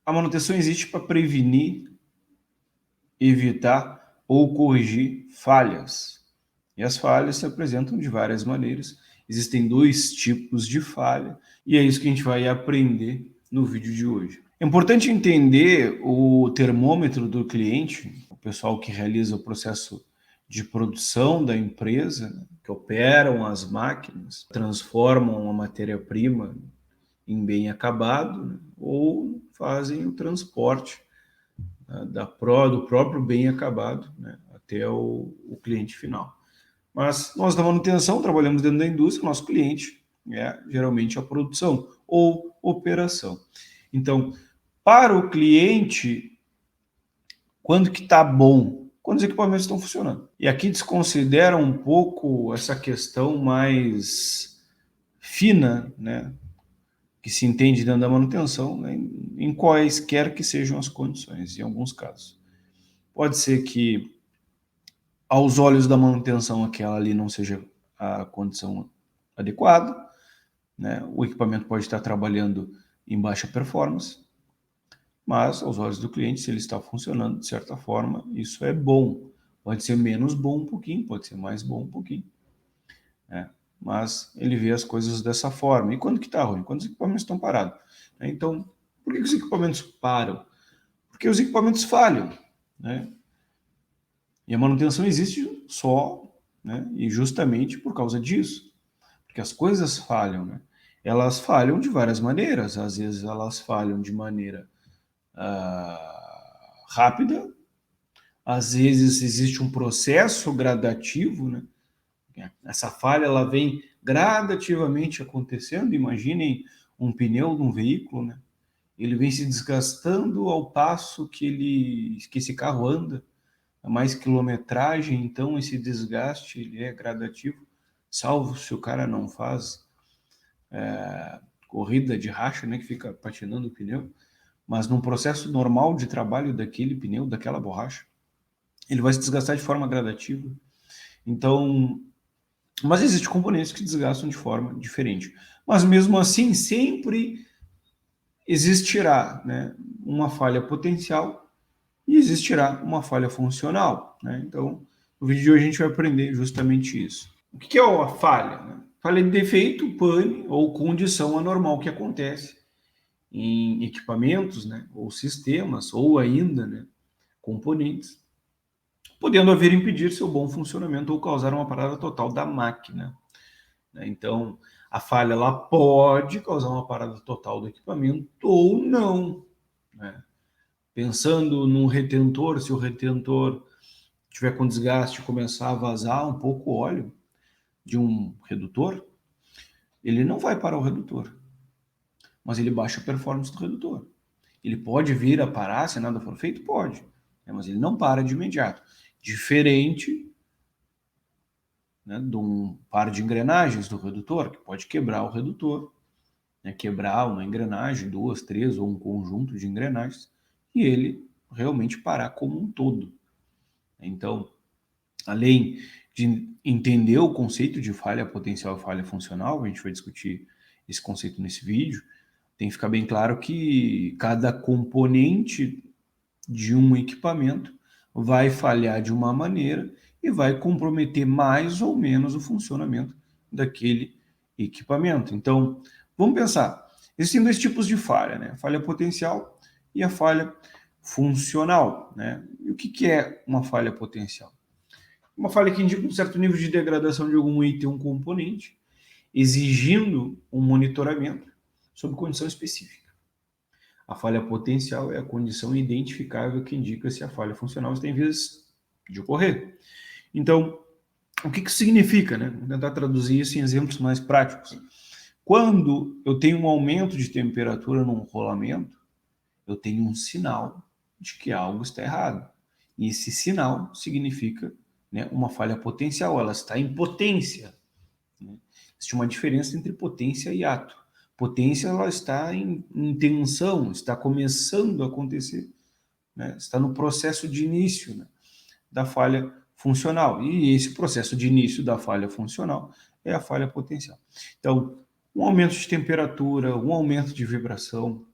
A manutenção existe para prevenir, evitar ou corrigir falhas. E as falhas se apresentam de várias maneiras. Existem 2 tipos de falha e é isso que a gente vai aprender no vídeo de hoje. É importante entender o termômetro do cliente, o pessoal que realiza o processo de produção da empresa, né, que operam as máquinas, transformam a matéria-prima em bem acabado, né, ou fazem o transporte, né, do próprio bem acabado, né, até o cliente final. Mas nós da manutenção trabalhamos dentro da indústria, nosso cliente é geralmente a produção ou operação. Então, para o cliente, quando que está bom? Quando os equipamentos estão funcionando. E aqui desconsidera um pouco essa questão mais fina, né, que se entende dentro da manutenção, né, em quaisquer que sejam as condições, em alguns casos. Pode ser que, aos olhos da manutenção, aquela ali não seja a condição adequada, né? O equipamento pode estar trabalhando em baixa performance, mas aos olhos do cliente, se ele está funcionando de certa forma, isso é bom. Pode ser menos bom um pouquinho, pode ser mais bom um pouquinho, né? Mas ele vê as coisas dessa forma. E quando que está ruim? Quando os equipamentos estão parados. Então, por que os equipamentos param? Porque os equipamentos falham, né? E a manutenção existe só, né, e justamente por causa disso. Porque as coisas falham, né? Elas falham de várias maneiras. Às vezes elas falham de maneira rápida, às vezes existe um processo gradativo, né? Essa falha ela vem gradativamente acontecendo. Imaginem um pneu de um veículo, né? Ele vem se desgastando ao passo que esse carro anda, a mais quilometragem, então esse desgaste ele é gradativo, salvo se o cara não faz corrida de racha, né, que fica patinando o pneu, mas num processo normal de trabalho daquele pneu, daquela borracha, ele vai se desgastar de forma gradativa. Então, mas existem componentes que desgastam de forma diferente. Mas mesmo assim, sempre existirá, né, uma falha potencial e existirá uma falha funcional, né? Então, no vídeo de hoje a gente vai aprender justamente isso. O que é a falha, né? Falha de defeito, pane ou condição anormal que acontece em equipamentos, né, ou sistemas, ou ainda, né, componentes, podendo haver impedir seu bom funcionamento ou causar uma parada total da máquina, né? Então, a falha ela pode causar uma parada total do equipamento ou não, né? Pensando no retentor, se o retentor tiver com desgaste e começar a vazar um pouco o óleo de um redutor, ele não vai parar o redutor, mas ele baixa a performance do redutor. Ele pode vir a parar se nada for feito? Pode, né? Mas ele não para de imediato. Diferente, né, de um par de engrenagens do redutor, que pode quebrar o redutor, né, quebrar uma engrenagem, 2, 3 ou um conjunto de engrenagens, e ele realmente parar como um todo. Então, além de entender o conceito de falha potencial e falha funcional, a gente vai discutir esse conceito nesse vídeo, tem que ficar bem claro que cada componente de um equipamento vai falhar de uma maneira e vai comprometer mais ou menos o funcionamento daquele equipamento. Então, vamos pensar, existem 2 tipos de falha, né? A falha potencial e a falha funcional, né? E o que é uma falha potencial? Uma falha que indica um certo nível de degradação de algum item ou um componente, exigindo um monitoramento sob condição específica. A falha potencial é a condição identificável que indica se a falha funcional está em vias de ocorrer. Então, o que isso significa, né? Vou tentar traduzir isso em exemplos mais práticos. Quando eu tenho um aumento de temperatura num rolamento, eu tenho um sinal de que algo está errado. E esse sinal significa, né, uma falha potencial, ela está em potência, né? Existe uma diferença entre potência e ato. Potência ela está em tensão, está começando a acontecer, né? Está no processo de início, né, da falha funcional. E esse processo de início da falha funcional é a falha potencial. Então, um aumento de temperatura, um aumento de vibração,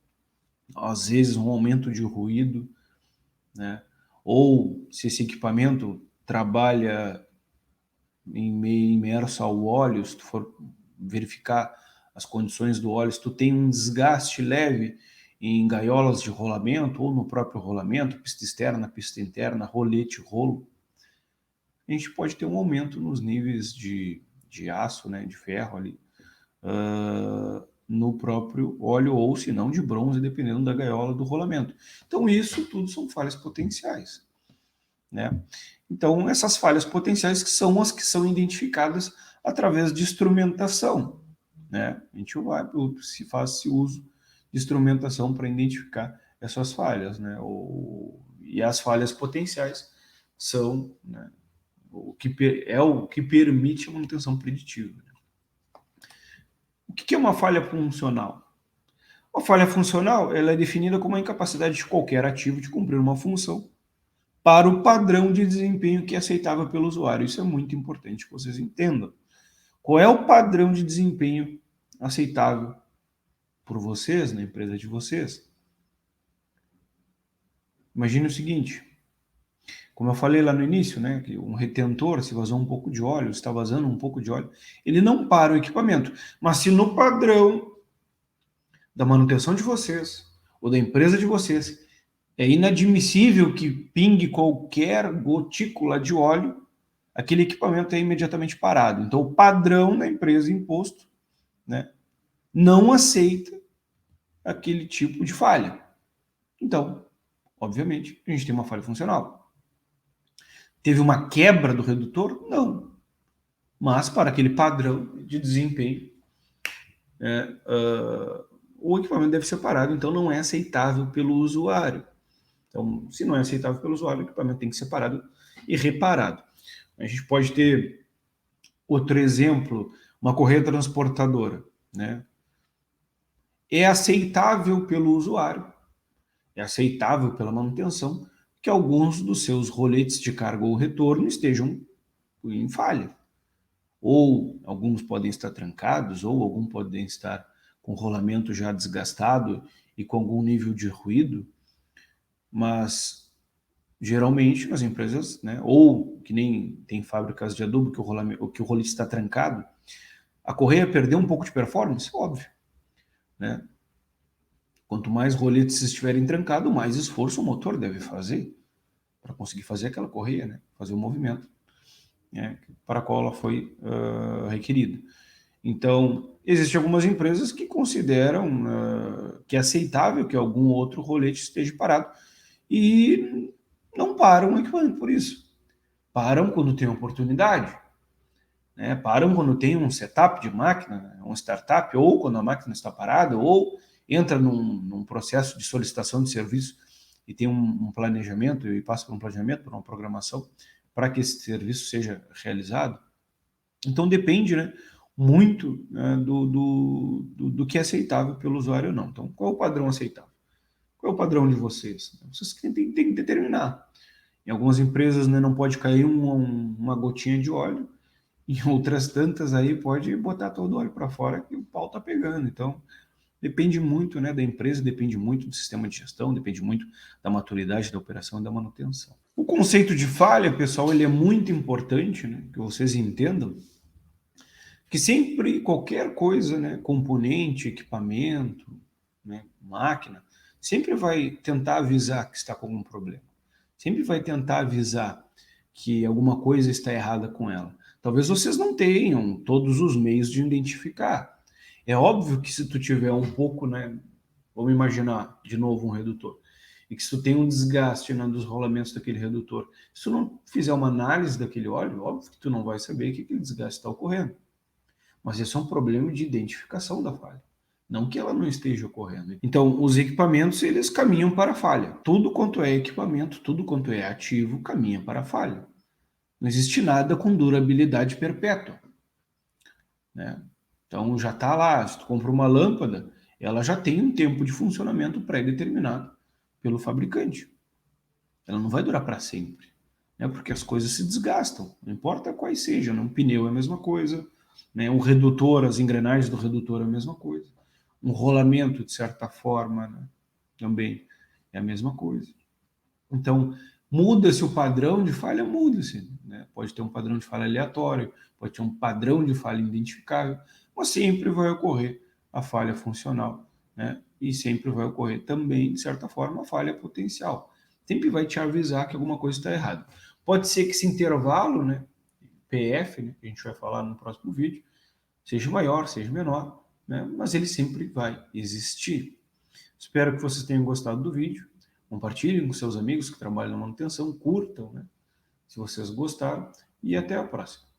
às vezes um aumento de ruído, né? Ou se esse equipamento trabalha em meio imerso ao óleo, se tu for verificar as condições do óleo, se tu tem um desgaste leve em gaiolas de rolamento ou no próprio rolamento, pista externa, pista interna, rolete, rolo, a gente pode ter um aumento nos níveis de aço, né, de ferro ali, no próprio óleo, ou se não de bronze, dependendo da gaiola do rolamento. Então isso tudo são falhas potenciais, né? Então essas falhas potenciais que são as que são identificadas através de instrumentação, né? A gente vai, se faz uso de instrumentação para identificar essas falhas, né? E as falhas potenciais são, né, o que permite a manutenção preditiva. O que é uma falha funcional? Uma falha funcional ela é definida como a incapacidade de qualquer ativo de cumprir uma função para o padrão de desempenho que é aceitável pelo usuário. Isso é muito importante que vocês entendam. Qual é o padrão de desempenho aceitável por vocês, na empresa de vocês? Imagine o seguinte, como eu falei lá no início, né, que um retentor, se vazou um pouco de óleo, está vazando um pouco de óleo, ele não para o equipamento. Mas se no padrão da manutenção de vocês, ou da empresa de vocês, é inadmissível que pingue qualquer gotícula de óleo, aquele equipamento é imediatamente parado. Então, o padrão da empresa imposto, né, não aceita aquele tipo de falha. Então, obviamente, a gente tem uma falha funcional. Teve uma quebra do redutor? Não. Mas para aquele padrão de desempenho, o equipamento deve ser parado, então não é aceitável pelo usuário. Então, se não é aceitável pelo usuário, o equipamento tem que ser parado e reparado. A gente pode ter outro exemplo, uma correia transportadora, né? É aceitável pelo usuário, é aceitável pela manutenção que alguns dos seus roletes de carga ou retorno estejam em falha. Ou alguns podem estar trancados, ou alguns podem estar com rolamento já desgastado e com algum nível de ruído, mas geralmente nas empresas, né, ou que nem tem fábricas de adubo que o rolete está trancado, a correia perdeu um pouco de performance? Óbvio, né? Quanto mais roletes estiverem trancados, mais esforço o motor deve fazer para conseguir fazer aquela correia, né, fazer o movimento, né, para a qual ela foi requerida. Então, existem algumas empresas que consideram que é aceitável que algum outro rolete esteja parado e não param o equipamento por isso. Param quando tem oportunidade, né? Param quando tem um setup de máquina, um startup, ou quando a máquina está parada, ou entra num processo de solicitação de serviço e tem um planejamento, e passa por um planejamento, por uma programação, para que esse serviço seja realizado. Então depende, né, muito, né, do que é aceitável pelo usuário ou não. Então, qual é o padrão aceitável? Qual é o padrão de vocês? Vocês têm que determinar. Em algumas empresas, né, não pode cair uma gotinha de óleo, em outras tantas aí pode botar todo o óleo para fora que o pau está pegando. Então, depende muito, né, da empresa, depende muito do sistema de gestão, depende muito da maturidade da operação e da manutenção. O conceito de falha, pessoal, ele é muito importante, né, que vocês entendam que sempre, qualquer coisa, né, componente, equipamento, né, máquina, sempre vai tentar avisar que está com algum problema. Sempre vai tentar avisar que alguma coisa está errada com ela. Talvez vocês não tenham todos os meios de identificar. É óbvio que se tu tiver um pouco, né, vamos imaginar de novo um redutor, e que se tu tem um desgaste, né, dos rolamentos daquele redutor, se tu não fizer uma análise daquele óleo, óbvio que tu não vai saber que aquele desgaste está ocorrendo. Mas esse é um problema de identificação da falha, não que ela não esteja ocorrendo. Então, os equipamentos, eles caminham para a falha. Tudo quanto é equipamento, tudo quanto é ativo, caminha para a falha. Não existe nada com durabilidade perpétua, né? Então, já está lá, se tu compra uma lâmpada, ela já tem um tempo de funcionamento pré-determinado pelo fabricante. Ela não vai durar para sempre, né? Porque as coisas se desgastam, não importa quais sejam, né? Um pneu é a mesma coisa, né? Um redutor, as engrenagens do redutor é a mesma coisa. Um rolamento, de certa forma, né, também é a mesma coisa. Então, muda-se o padrão de falha, muda-se, né? Pode ter um padrão de falha aleatório, pode ter um padrão de falha identificável, mas sempre vai ocorrer a falha funcional, né? E sempre vai ocorrer também, de certa forma, a falha potencial. Sempre vai te avisar que alguma coisa está errada. Pode ser que esse intervalo, né, PF, né, que a gente vai falar no próximo vídeo, seja maior, seja menor, né, mas ele sempre vai existir. Espero que vocês tenham gostado do vídeo. Compartilhem com seus amigos que trabalham na manutenção, curtam, né, se vocês gostaram, e até a próxima.